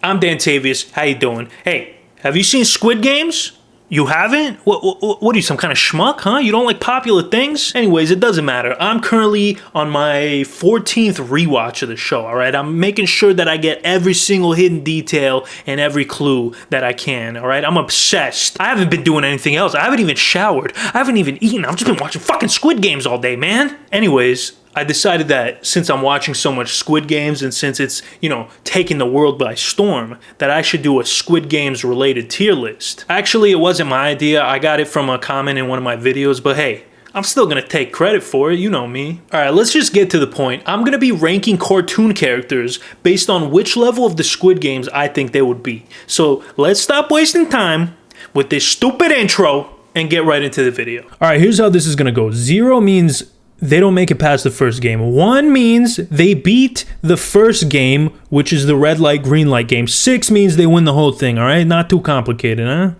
I'm Dantavius. How you doing? Hey, have you seen Squid Games? You haven't? What are you, some kind of schmuck, huh? You don't like popular things? Anyways, it doesn't matter. I'm currently on my 14th rewatch of the show, all right? I'm making sure that I get every single hidden detail and every clue that I can, all right? I'm obsessed. I haven't been doing anything else. I haven't even showered. I haven't even eaten. I've just been watching fucking Squid Games all day, man. Anyways, I decided that since I'm watching so much Squid Games and since it's, taking the world by storm, that I should do a Squid Games related tier list. Actually, it wasn't my idea. I got it from a comment in one of my videos, but hey, I'm still gonna take credit for it, you know me. Alright, let's just get to the point. I'm gonna be ranking cartoon characters based on which level of the Squid Games I think they would be. So let's stop wasting time with this stupid intro and get right into the video. Alright, here's how this is gonna go. 0 means they don't make it past the first game. 1 means they beat the first game, which is the red light, green light game. 6 means they win the whole thing, all right? Not too complicated, huh?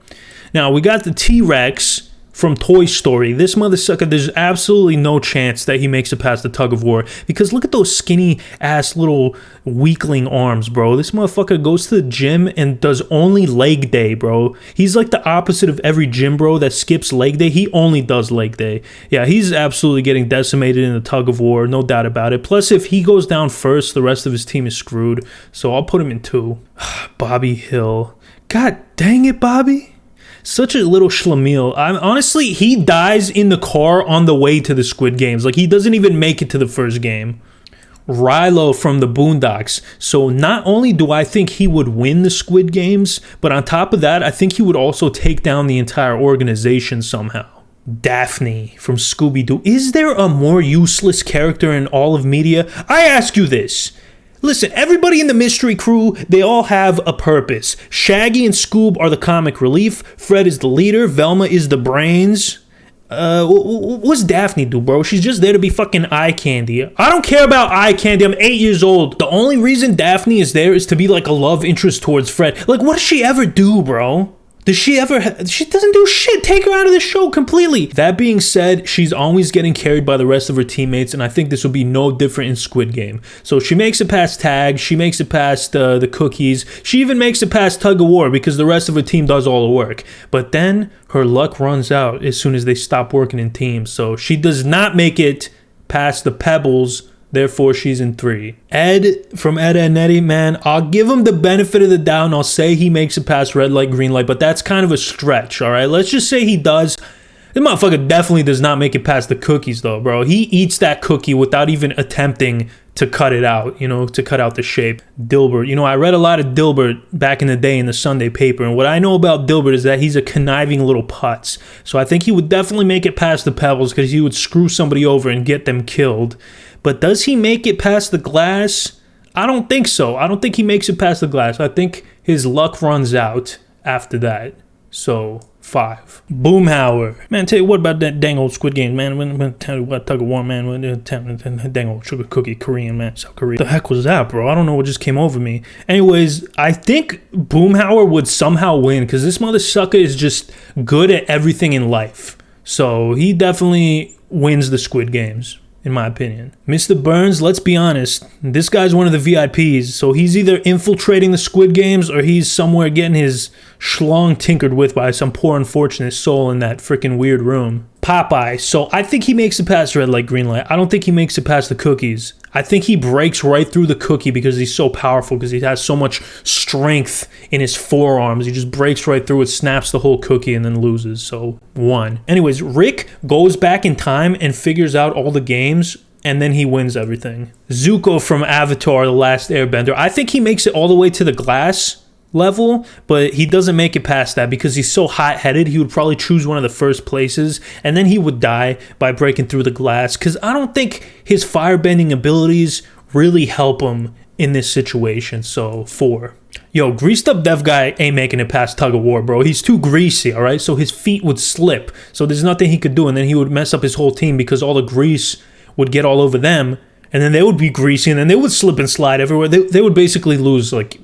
Now, we got the T-Rex from Toy Story. This mother sucker, there's absolutely no chance that he makes it past the tug of war, because look at those skinny ass little weakling arms, bro. This motherfucker goes to the gym and does only leg day, bro. He's like the opposite of every gym bro that skips leg day. He only does leg day. Yeah, he's absolutely getting decimated in the tug of war, no doubt about it. Plus, if he goes down first, the rest of his team is screwed. So I'll put him in 2. Bobby Hill. God dang it, Bobby. Such a little schlemiel. Honestly, he dies in the car on the way to the Squid Games. Like, he doesn't even make it to the first game. Rilo from the Boondocks. So not only do I think he would win the Squid Games, but on top of that, I think he would also take down the entire organization somehow. Daphne from Scooby-Doo. Is there a more useless character in all of media? I ask you this. Listen, everybody in the mystery crew, they all have a purpose. Shaggy and Scoob are the comic relief. Fred is the leader. Velma is the brains. What's Daphne do, bro? She's just there to be fucking eye candy. I don't care about eye candy. I'm 8 years old. The only reason Daphne is there is to be like a love interest towards Fred. Like, what does she ever do, bro? Does she ever... She doesn't do shit. Take her out of the show completely. That being said, she's always getting carried by the rest of her teammates, and I think this will be no different in Squid Game. So she makes it past tag. She makes it past the cookies. She even makes it past tug of war because the rest of her team does all the work. But then her luck runs out as soon as they stop working in teams. So she does not make it past the pebbles. Therefore, she's in 3. Ed from Ed and Eddie, man, I'll give him the benefit of the doubt and I'll say he makes it past red light, green light, but that's kind of a stretch, all right? Let's just say he does. This motherfucker definitely does not make it past the cookies, though, bro. He eats that cookie without even attempting to cut it out, to cut out the shape. Dilbert. I read a lot of Dilbert back in the day in the Sunday paper, and what I know about Dilbert is that he's a conniving little putz. So I think he would definitely make it past the pebbles because he would screw somebody over and get them killed. But does he make it past the glass? I don't think so. I don't think he makes it past the glass. I think his luck runs out after that. So, 5. Boomhauer. Man, tell you what about that dang old Squid Game, man. When tell you what, tug of war, man. Dang old sugar cookie Korean, man. South Korea. The heck was that, bro? I don't know what just came over me. Anyways, I think Boomhauer would somehow win because this mother sucker is just good at everything in life. So, he definitely wins the Squid Games, in my opinion. Mr. Burns, let's be honest, this guy's one of the VIPs, so he's either infiltrating the Squid Games or he's somewhere getting his schlong tinkered with by some poor unfortunate soul in that freaking weird room. Popeye, so I think he makes it past red light, green light. I don't think he makes it past the cookies. I think he breaks right through the cookie because he's so powerful, because he has so much strength in his forearms. He just breaks right through it, snaps the whole cookie, and then loses. So, 1. Anyways, Rick goes back in time and figures out all the games, and then he wins everything. Zuko from Avatar, The Last Airbender. I think he makes it all the way to the glass level, but he doesn't make it past that because he's so hot-headed. He would probably choose one of the first places, and then he would die by breaking through the glass, because I don't think his firebending abilities really help him in this situation. So 4. Yo, greased up deaf guy ain't making it past tug of war, bro. He's too greasy, all right? So his feet would slip, so there's nothing he could do, and then he would mess up his whole team because all the grease would get all over them, and then they would be greasy, and then they would slip and slide everywhere. They would basically lose, like,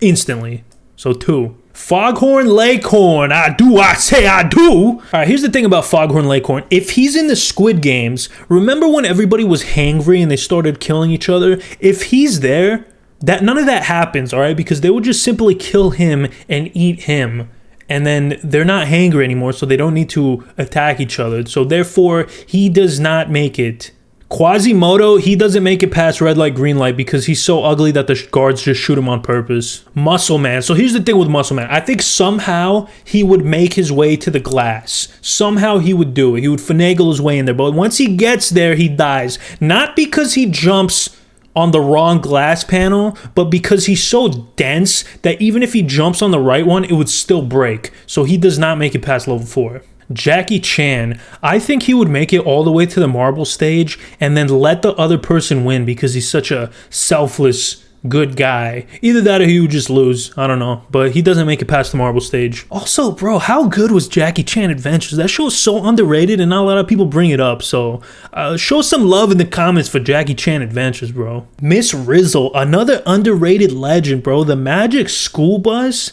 instantly. So 2. Foghorn Leghorn. I say I do. Alright, here's the thing about Foghorn Leghorn. If he's in the Squid Games, remember when everybody was hangry and they started killing each other? If he's there, None of that happens, all right? Because they would just simply kill him and eat him. And then they're not hangry anymore, so they don't need to attack each other. So therefore, he does not make it. Quasimodo, he doesn't make it past red light, green light because he's so ugly that the guards just shoot him on purpose. Muscle Man. So here's the thing with Muscle Man. I think somehow he would make his way to the glass. Somehow he would do it. He would finagle his way in there. But once he gets there, he dies. Not because he jumps on the wrong glass panel, but because he's so dense that even if he jumps on the right one, it would still break. So he does not make it past level 4. Jackie Chan, I think he would make it all the way to the marble stage and then let the other person win because he's such a selfless, good guy. Either that or he would just lose. I don't know. But he doesn't make it past the marble stage. Also, bro, how good was Jackie Chan Adventures? That show is so underrated and not a lot of people bring it up. So show some love in the comments for Jackie Chan Adventures, bro. Miss Rizzle, another underrated legend, bro. The Magic School Bus.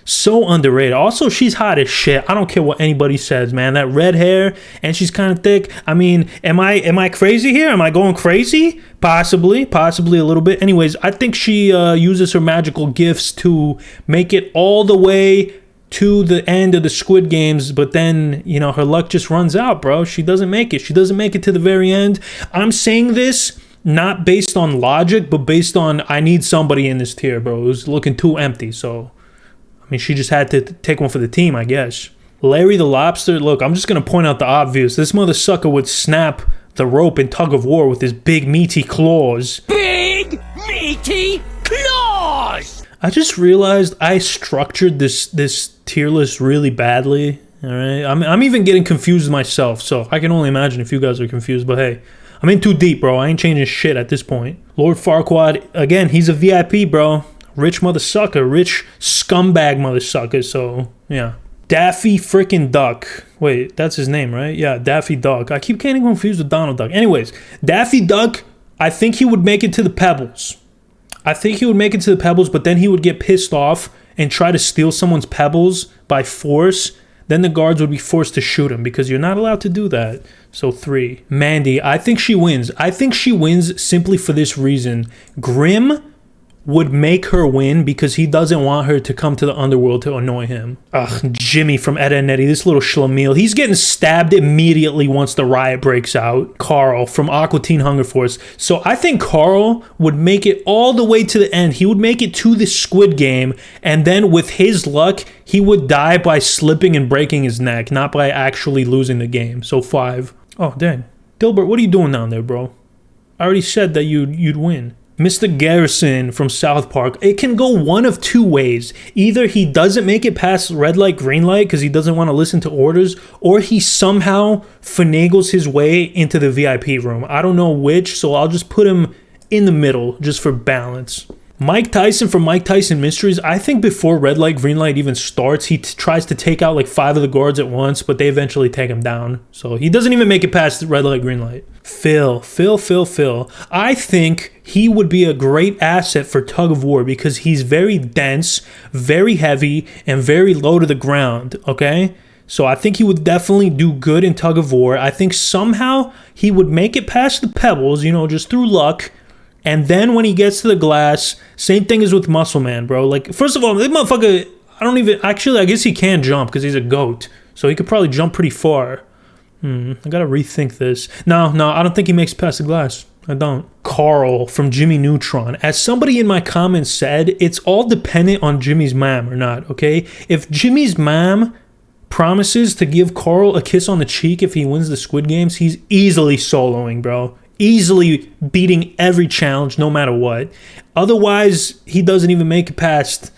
So underrated. Also, she's hot as shit. I don't care what anybody says, man. That red hair and she's kind of thick. I mean, am I crazy here? Am I going crazy? Possibly a little bit. Anyways, I think she uses her magical gifts to make it all the way to the end of the Squid Games, but then, you know, her luck just runs out, bro. She doesn't make it. She doesn't make it to the very end. I'm saying this not based on logic, but based on I need somebody in this tier, bro. It was looking too empty, so I mean, she just had to take one for the team, I guess. Larry the Lobster, look, I'm just going to point out the obvious. This mother sucker would snap the rope in tug of war with his big meaty claws. Big meaty claws! I just realized I structured this tier list really badly. All right, I'm even getting confused myself, so I can only imagine if you guys are confused. But hey, I'm in too deep, bro. I ain't changing shit at this point. Lord Farquad, again, he's a VIP, bro. Rich mother sucker, rich scumbag mother sucker, so yeah. Daffy freaking Duck. Wait, that's his name, right? Yeah, Daffy Duck. I keep getting confused with Donald Duck. Anyways, Daffy Duck, I think he would make it to the Pebbles. But then he would get pissed off and try to steal someone's pebbles by force. Then the guards would be forced to shoot him because you're not allowed to do that. So 3. Mandy, I think she wins. I think she wins simply for this reason. Grim would make her win because he doesn't want her to come to the underworld to annoy him. Ugh, Jimmy from Ed, Edd n Eddy, this little schlemiel. He's getting stabbed immediately once the riot breaks out. Carl from Aqua Teen Hunger Force. So I think Carl would make it all the way to the end. He would make it to the Squid Game, and then with his luck, he would die by slipping and breaking his neck, not by actually losing the game. So 5. Oh, dang. Dilbert, what are you doing down there, bro? I already said that you'd win. Mr. Garrison from South Park, it can go one of two ways. Either he doesn't make it past red light, green light because he doesn't want to listen to orders, or he somehow finagles his way into the VIP room. I don't know which, so I'll just put him in the middle just for balance. Mike Tyson from Mike Tyson Mysteries, I think before red light, green light even starts, he tries to take out like 5 of the guards at once, but they eventually take him down. So he doesn't even make it past red light, green light. Phil. I think he would be a great asset for tug of war because he's very dense, very heavy, and very low to the ground, okay? So I think he would definitely do good in tug of war. I think somehow he would make it past the pebbles, you know, just through luck. And then when he gets to the glass, same thing as with Muscle Man, bro. Like, first of all, this motherfucker, I guess he can jump because he's a goat. So he could probably jump pretty far. I gotta rethink this. No, I don't think he makes it past the glass. I don't. Carl from Jimmy Neutron. As somebody in my comments said, it's all dependent on Jimmy's mom or not, okay? If Jimmy's mom promises to give Carl a kiss on the cheek if he wins the Squid Games, he's easily soloing, bro. Easily beating every challenge no matter what. Otherwise, he doesn't even make it past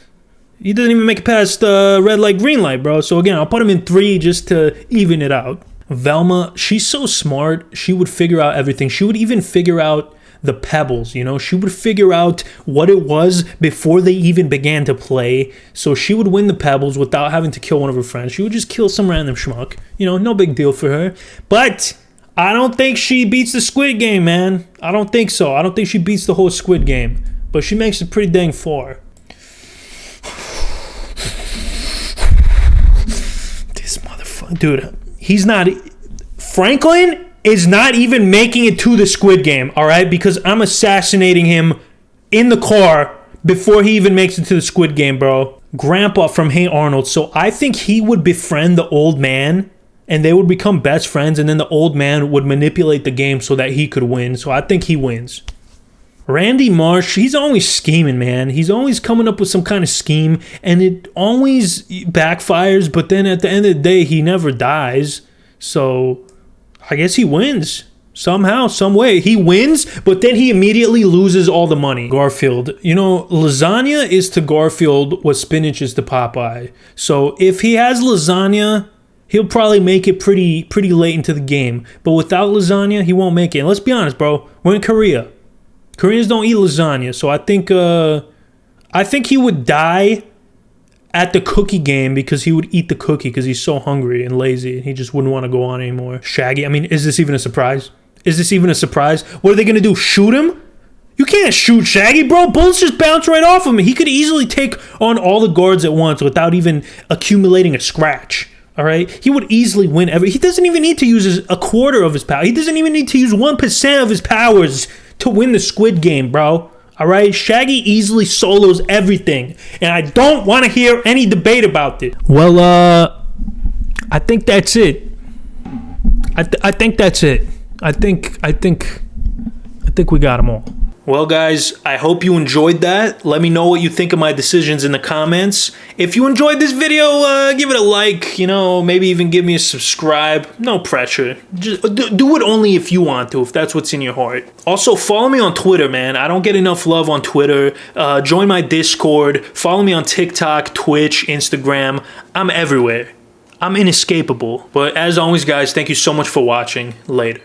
red light, green light, bro. So again, I'll put him in 3 just to even it out. Velma, she's so smart. She would figure out everything. She would even figure out the pebbles, you know? She would figure out what it was before they even began to play. So she would win the pebbles without having to kill one of her friends. She would just kill some random schmuck. You know, no big deal for her. But I don't think she beats the Squid Game, man. I don't think so. I don't think she beats the whole Squid Game. But she makes it pretty dang far. This motherfucker. Dude, Franklin is not even making it to the Squid Game, all right? Because I'm assassinating him in the car before he even makes it to the Squid Game, bro. Grandpa from Hey Arnold. So I think he would befriend the old man and they would become best friends, and then the old man would manipulate the game so that he could win. So I think he wins. Randy Marsh, he's always scheming, man. He's always coming up with some kind of scheme, and it always backfires, but then at the end of the day, he never dies. So I guess he wins. Somehow, some way. He wins, but then he immediately loses all the money. Garfield. You know, lasagna is to Garfield what spinach is to Popeye. So if he has lasagna, he'll probably make it pretty late into the game. But without lasagna, he won't make it. And let's be honest, bro. We're in Korea. Koreans don't eat lasagna, so I think he would die at the cookie game because he would eat the cookie because he's so hungry and lazy and he just wouldn't want to go on anymore. Shaggy, I mean, is this even a surprise? Is this even a surprise? What are they going to do, shoot him? You can't shoot Shaggy, bro. Bullets just bounce right off him. He could easily take on all the guards at once without even accumulating a scratch. All right? He would easily win he doesn't even need to use a quarter of his power. He doesn't even need to use 1% of his powers to win the Squid Game, bro. All right? Shaggy easily solos everything. And I don't want to hear any debate about this. Well, I think that's it. I think that's it. I think we got them all. Well, guys, I hope you enjoyed that. Let me know what you think of my decisions in the comments. If you enjoyed this video, give it a like, you know, maybe even give me a subscribe. No pressure. Just do it only if you want to, if that's what's in your heart. Also, follow me on Twitter, man. I don't get enough love on Twitter. Join my Discord. Follow me on TikTok, Twitch, Instagram. I'm everywhere. I'm inescapable. But as always, guys, thank you so much for watching. Later.